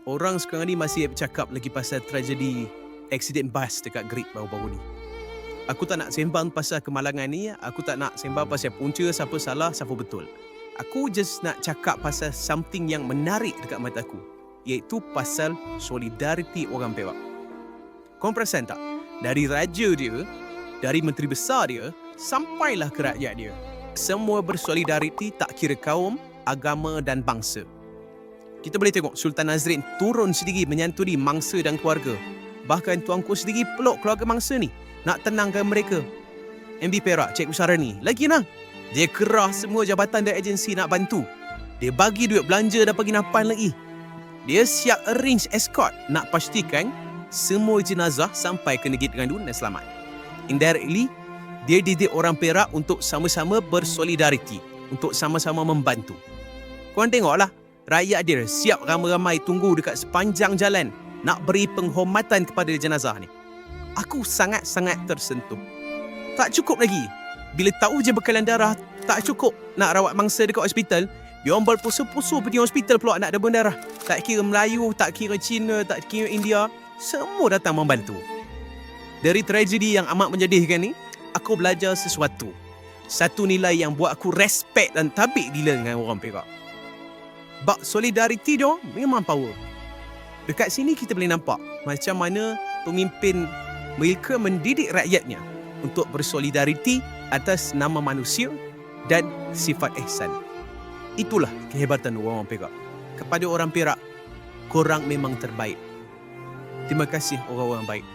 Orang sekarang ni masih bercakap lagi pasal tragedi aksiden bas dekat Great baru-baru ni. Aku tak nak sembang pasal kemalangan ni, aku tak nak sembang pasal punca, siapa salah, siapa betul. Aku just nak cakap pasal something yang menarik dekat mata aku, iaitu pasal solidariti orang Perak. Korang perasan tak? Dari raja dia, dari menteri besar dia, sampailah ke rakyat dia. Semua bersolidariti tak kira kaum, agama dan bangsa. Kita boleh tengok Sultan Nazrin turun sendiri menyantuni mangsa dan keluarga. Bahkan Tuanku sendiri peluk keluarga mangsa ni, nak tenangkan mereka. MB Perak, Cikgu Sarani, lagi nah. Dia kerah semua jabatan dan agensi nak bantu. Dia bagi duit belanja dan penginapan lagi. Dia siap arrange escort nak pastikan semua jenazah sampai ke negeri Terengganu dan selamat. Indirectly, dia didik orang Perak untuk sama-sama bersolidariti, untuk sama-sama membantu. Korang tengoklah, rakyat dia siap ramai-ramai tunggu dekat sepanjang jalan nak beri penghormatan kepada jenazah ni. Aku sangat-sangat tersentuh. Tak cukup lagi. Bila tahu je bekalan darah tak cukup nak rawat mangsa dekat hospital, dia orang berpusu-pusu pergi hospital pula nak debun darah. Tak kira Melayu, tak kira Cina, tak kira India, semua datang membantu. Dari tragedi yang amat menyedihkan ni, aku belajar sesuatu. Satu nilai yang buat aku respect dan tabik gila dengan orang Perak. Bak solidariti dia memang power. Dekat sini kita boleh nampak macam mana pemimpin mereka mendidik rakyatnya untuk bersolidariti atas nama manusia dan sifat ihsan. Itulah kehebatan orang Perak. Kepada orang Perak, korang memang terbaik. Terima kasih orang-orang baik.